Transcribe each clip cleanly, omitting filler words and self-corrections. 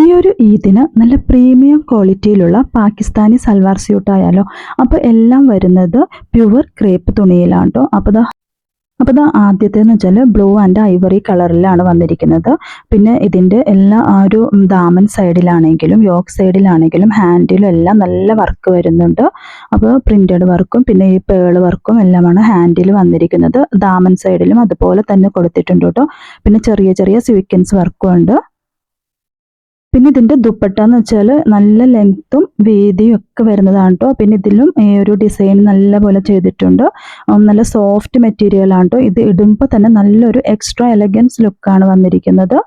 ഈ ഒരു ഈദിന് നല്ല പ്രീമിയം ക്വാളിറ്റിയിലുള്ള പാകിസ്ഥാനി സൽവാർ സ്യൂട്ട് ആയാലോ. അപ്പോൾ എല്ലാം വരുന്നത് പ്യുവർ ക്രേപ്പ് തുണിയിലാണ് കേട്ടോ. അപ്പോൾ ആദ്യത്തേന്ന് വെച്ചാൽ ബ്ലൂ ആൻഡ് ഐവറി കളറിലാണ് വന്നിരിക്കുന്നത്. പിന്നെ ഇതിൻ്റെ എല്ലാ ആ ഒരു ദാമൻ സൈഡിലാണെങ്കിലും യോക്ക് സൈഡിലാണെങ്കിലും ഹാൻഡിലും എല്ലാം നല്ല വർക്ക് വരുന്നുണ്ട്. അപ്പോൾ പ്രിന്റഡ് വർക്കും പിന്നെ ഈ പേൾ വർക്കും എല്ലാമാണ് ഹാൻഡിൽ വന്നിരിക്കുന്നത്. ദാമൻ സൈഡിലും അതുപോലെ തന്നെ കൊടുത്തിട്ടുണ്ട് കേട്ടോ. പിന്നെ ചെറിയ ചെറിയ സ്വീക്വൻസ് വർക്കും ഉണ്ട്. പിന്നെ ഇതിൻ്റെ ദുപ്പട്ട എന്ന് വെച്ചാൽ നല്ല ലെങ്ത്തും വീതിയും ഒക്കെ വരുന്നതാണ് കേട്ടോ. പിന്നെ ഇതിലും ഈ ഒരു ഡിസൈൻ നല്ല പോലെ ചെയ്തിട്ടുണ്ട്. നല്ല സോഫ്റ്റ് മെറ്റീരിയൽ ആണ് കേട്ടോ. ഇത് ഇടുമ്പോൾ തന്നെ നല്ലൊരു എക്സ്ട്രാ എലഗൻസ് ലുക്കാണ് വന്നിരിക്കുന്നത്.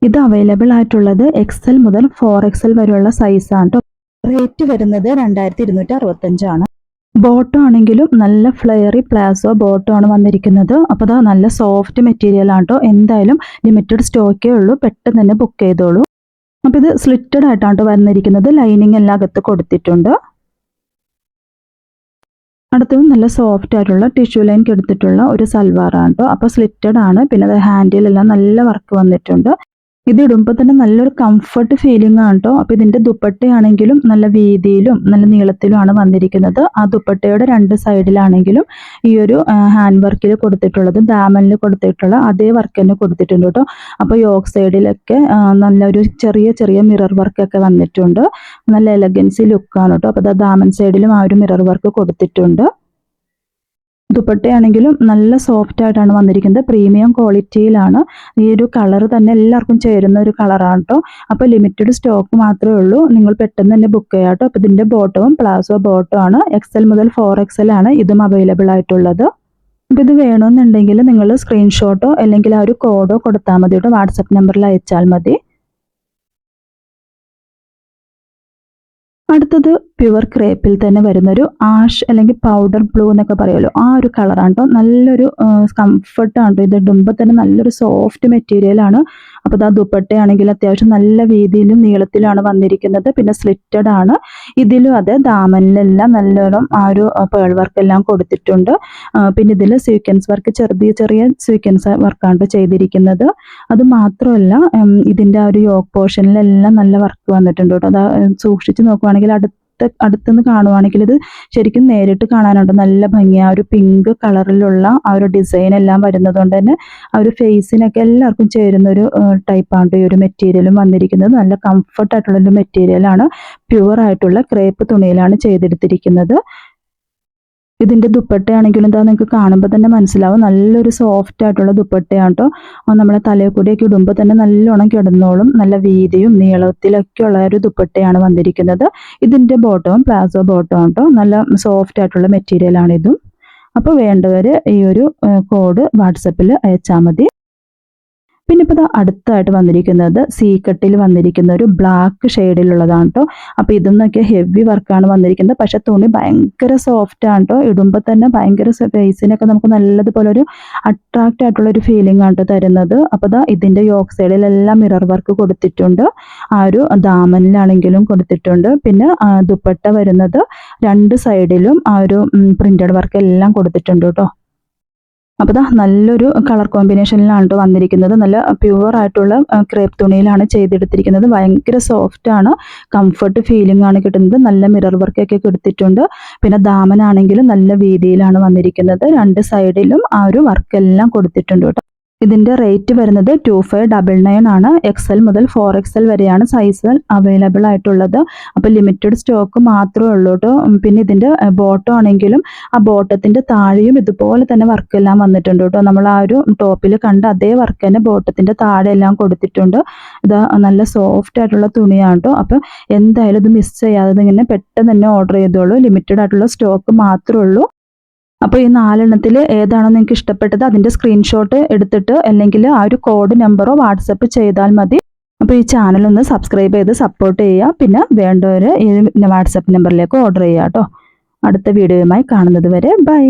ഇത് അവൈലബിൾ ആയിട്ടുള്ളത് XL മുതൽ 4XL വരെയുള്ള സൈസാണ് കേട്ടോ. റേറ്റ് വരുന്നത് 2265 ആണ്. ബോട്ടം ആണെങ്കിലും നല്ല ഫ്ലെയറി പ്ലാസോ ബോട്ടം ആണ് വന്നിരിക്കുന്നത്. അപ്പോൾ അതാ നല്ല സോഫ്റ്റ് മെറ്റീരിയൽ ആണ് കേട്ടോ. എന്തായാലും ലിമിറ്റഡ് സ്റ്റോക്കേ ഉള്ളൂ, പെട്ടെന്ന് തന്നെ ബുക്ക് ചെയ്തോളൂ. അപ്പോൾ ഇത് സ്ലിറ്റഡ് ആയിട്ടാണ് വന്നിരിക്കുന്നത്. ലൈനിങ് എല്ലാം അകത്ത് കൊടുത്തിട്ടുണ്ട്. അടുത്തത് നല്ല സോഫ്റ്റ് ആയിട്ടുള്ള ടിഷ്യൂ ലൈൻ എടുത്തിട്ടുള്ള ഒരു സൽവാറാണ് കേട്ടോ. അപ്പോൾ സ്ലിറ്റഡ് ആണ്. പിന്നെ അത് ഹാൻഡിലെല്ലാം നല്ല വർക്ക് വന്നിട്ടുണ്ട്. ഇത് ഇടുമ്പോൾ തന്നെ നല്ലൊരു കംഫർട്ട് ഫീലിംഗ് ആണ് കേട്ടോ. അപ്പോൾ ഇതിൻ്റെ ദുപ്പട്ടയാണെങ്കിലും നല്ല വീതിയിലും നല്ല നീളത്തിലുമാണ് വന്നിരിക്കുന്നത്. ആ ദുപ്പട്ടയുടെ രണ്ട് സൈഡിലാണെങ്കിലും ഈ ഒരു ഹാൻഡ് വർക്കിൽ കൊടുത്തിട്ടുള്ളത് ദാമനിൽ കൊടുത്തിട്ടുള്ള അതേ വർക്ക് തന്നെ കൊടുത്തിട്ടുണ്ട് കേട്ടോ. അപ്പോൾ യോക്ക് സൈഡിലൊക്കെ നല്ലൊരു ചെറിയ ചെറിയ മിറർ വർക്കൊക്കെ വന്നിട്ടുണ്ട്. നല്ല എലഗൻസി ലുക്കാണ് കേട്ടോ. അപ്പോൾ ദാമൻ സൈഡിലും ആ ഒരു മിറർ വർക്ക് കൊടുത്തിട്ടുണ്ട്. ദുപ്പട്ടയാണെങ്കിലും നല്ല സോഫ്റ്റ് ആയിട്ടാണ് വന്നിരിക്കുന്നത്. പ്രീമിയം ക്വാളിറ്റിയിലാണ്. ഈ ഒരു കളർ തന്നെ എല്ലാവർക്കും ചേരുന്ന ഒരു കളറാണ് കേട്ടോ. അപ്പോൾ ലിമിറ്റഡ് സ്റ്റോക്ക് മാത്രമേ ഉള്ളൂ. നിങ്ങൾ പെട്ടെന്ന് തന്നെ ബുക്ക് ചെയ്യാം കേട്ടോ. അപ്പോൾ ഇതിൻ്റെ ബോട്ടവും പ്ലാസോ ബോട്ടം ആണ്. XL മുതൽ 4XL ആണ് ഇതും അവൈലബിൾ ആയിട്ടുള്ളത്. അപ്പോൾ ഇത് വേണമെന്നുണ്ടെങ്കിൽ നിങ്ങൾ സ്ക്രീൻഷോട്ടോ അല്ലെങ്കിൽ ആ ഒരു കോഡോ കൊടുത്താൽ മതി കേട്ടോ. വാട്സപ്പ് നമ്പറിൽ അയച്ചാൽ മതി. അടുത്തത് പ്യുവർ ക്രേപ്പിൽ തന്നെ വരുന്നൊരു ആഷ് അല്ലെങ്കിൽ പൗഡർ ബ്ലൂ എന്നൊക്കെ പറയുമല്ലോ, ആ ഒരു കളറാണ് കേട്ടോ. നല്ലൊരു കംഫർട്ടാണ് കേട്ടോ. ഇത് ഇടുമ്പോൾ തന്നെ നല്ലൊരു സോഫ്റ്റ് മെറ്റീരിയലാണ്. അപ്പോൾ ഇതാ ദുപ്പട്ടയാണെങ്കിൽ അത്യാവശ്യം നല്ല വീതിയിലും നീളത്തിലാണ് വന്നിരിക്കുന്നത്. പിന്നെ സ്ലിറ്റഡ് ആണ്. ഇതിലും അതെ ദാമനിലെല്ലാം നല്ലോണം ആ ഒരു പേൾ വർക്ക് എല്ലാം കൊടുത്തിട്ടുണ്ട്. പിന്നെ ഇതിൽ സ്വീക്വൻസ് വർക്ക് ചെറിയ ചെറിയ സ്വീക്വൻസ് വർക്കാണ് ചെയ്തിരിക്കുന്നത്. അത് മാത്രമല്ല ഇതിൻ്റെ ആ ഒരു യോക്ക് പോർഷനിലെല്ലാം നല്ല വർക്ക് വന്നിട്ടുണ്ട് കേട്ടോ. അത് സൂക്ഷിച്ച് നോക്കുവാണെങ്കിൽ അടുത്തുനിന്ന് കാണുവാണെങ്കിൽ ഇത് ശരിക്കും നേരിട്ട് കാണാനുണ്ട് നല്ല ഭംഗി. ആ ഒരു പിങ്ക് കളറിലുള്ള ആ ഒരു ഡിസൈൻ എല്ലാം വരുന്നത് കൊണ്ട് തന്നെ ആ ഒരു ഫേസിനൊക്കെ എല്ലാവർക്കും ചേരുന്ന ഒരു ടൈപ്പാണ് ഈ ഒരു മെറ്റീരിയലും വന്നിരിക്കുന്നത്. നല്ല കംഫർട്ടായിട്ടുള്ള ഒരു മെറ്റീരിയലാണ്. പ്യുവർ ആയിട്ടുള്ള ക്രേപ്പ് തുണിയിലാണ് ചെയ്തെടുത്തിരിക്കുന്നത്. ഇതിൻ്റെ ദുപ്പട്ടയാണെങ്കിലും എന്താ നിങ്ങൾക്ക് കാണുമ്പോൾ തന്നെ മനസ്സിലാവും. നല്ലൊരു സോഫ്റ്റ് ആയിട്ടുള്ള ദുപ്പട്ടയാണ് കേട്ടോ. നമ്മളെ തലയിൽ കൂടിയൊക്കെ ഇടുമ്പോൾ തന്നെ നല്ലോണം കിടന്നോളും. നല്ല വീതിയും നീളത്തിലൊക്കെ ഉള്ള ഒരു ദുപ്പട്ടയാണ് വന്നിരിക്കുന്നത്. ഇതിൻ്റെ ബോട്ടവും പ്ലാസോ ബോട്ടവും കേട്ടോ. നല്ല സോഫ്റ്റ് ആയിട്ടുള്ള മെറ്റീരിയലാണ് ഇതും. അപ്പോൾ വേണ്ടവർ ഈ ഒരു കോഡ് വാട്സപ്പിൽ അയച്ചാൽ മതി. പിന്നെ ഇപ്പോൾ അടുത്തായിട്ട് വന്നിരിക്കുന്നത് സീക്കട്ടിൽ വന്നിരിക്കുന്ന ഒരു ബ്ലാക്ക് ഷെയ്ഡിലുള്ളതാണ് കേട്ടോ. അപ്പോൾ ഇതൊന്നൊക്കെ ഹെവി വർക്കാണ് വന്നിരിക്കുന്നത്. പക്ഷെ തുണി ഭയങ്കര സോഫ്റ്റ് ആണ് കേട്ടോ. ഇടുമ്പോൾ തന്നെ ഭയങ്കര ഫേസിനൊക്കെ നമുക്ക് നല്ലതുപോലെ ഒരു അട്രാക്റ്റ് ആയിട്ടുള്ള ഒരു ഫീലിംഗ് ആണ് തരുന്നത്. അപ്പോൾ ഇതിൻ്റെ യോക്ക് സൈഡിലെല്ലാം മിറർ വർക്ക് കൊടുത്തിട്ടുണ്ട്. ആ ഒരു ദാമനിലാണെങ്കിലും കൊടുത്തിട്ടുണ്ട്. പിന്നെ ദുപ്പട്ട വരുന്നത് രണ്ട് സൈഡിലും ആ ഒരു പ്രിന്റഡ് വർക്ക് എല്ലാം കൊടുത്തിട്ടുണ്ട് കേട്ടോ. അപ്പോൾ നല്ലൊരു കളർ കോമ്പിനേഷനിലാണ് കേട്ടോ വന്നിരിക്കുന്നത്. നല്ല പ്യുവർ ആയിട്ടുള്ള ക്രേപ്പ് തുണിയിലാണ് ചെയ്തെടുത്തിരിക്കുന്നത്. ഭയങ്കര സോഫ്റ്റ് ആണ്. കംഫർട്ട് ഫീലിംഗ് ആണ് കിട്ടുന്നത്. നല്ല മിറർ വർക്കൊക്കെ കൊടുത്തിട്ടുണ്ട്. പിന്നെ ദാമനാണെങ്കിലും നല്ല വീതിയിലാണ് വന്നിരിക്കുന്നത്. രണ്ട് സൈഡിലും ആ ഒരു വർക്കെല്ലാം കൊടുത്തിട്ടുണ്ട് കേട്ടോ. ഇതിൻ്റെ റേറ്റ് വരുന്നത് 2599 ആണ്. XL മുതൽ 4XL വരെയാണ് സൈസ് അവൈലബിൾ ആയിട്ടുള്ളത്. അപ്പോൾ ലിമിറ്റഡ് സ്റ്റോക്ക് മാത്രമേ ഉള്ളൂ കേട്ടോ. പിന്നെ ഇതിൻ്റെ ബോട്ടം ആണെങ്കിലും ആ ബോട്ടത്തിൻ്റെ താഴെയും ഇതുപോലെ തന്നെ വർക്കെല്ലാം വന്നിട്ടുണ്ട് കേട്ടോ. നമ്മൾ ആ ഒരു ടോപ്പിൽ കണ്ട അതേ വർക്ക് തന്നെ ബോട്ടത്തിൻ്റെ താഴെ എല്ലാം കൊടുത്തിട്ടുണ്ട്. ഇത് നല്ല സോഫ്റ്റ് ആയിട്ടുള്ള തുണിയാണ് കേട്ടോ. അപ്പോൾ എന്തായാലും ഇത് മിസ് ചെയ്യാതെ ഇങ്ങനെ പെട്ടെന്ന് തന്നെ ഓർഡർ ചെയ്തോളൂ. ലിമിറ്റഡ് ആയിട്ടുള്ള സ്റ്റോക്ക് മാത്രമേ ഉള്ളൂ. അപ്പോൾ ഈ 4 ഏതാണോ നിങ്ങൾക്ക് ഇഷ്ടപ്പെട്ടത് അതിൻ്റെ സ്ക്രീൻഷോട്ട് എടുത്തിട്ട് അല്ലെങ്കിൽ ആ ഒരു കോഡ് നമ്പറോ വാട്സപ്പ് ചെയ്താൽ മതി. അപ്പോൾ ഈ ചാനൽ ഒന്ന് സബ്സ്ക്രൈബ് ചെയ്ത് സപ്പോർട്ട് ചെയ്യുക. പിന്നെ വേണ്ടവർ ഈ വാട്സപ്പ് നമ്പറിലേക്ക് ഓർഡർ ചെയ്യുക കേട്ടോ. അടുത്ത വീഡിയോയുമായി കാണുന്നത് വരെ ബൈ.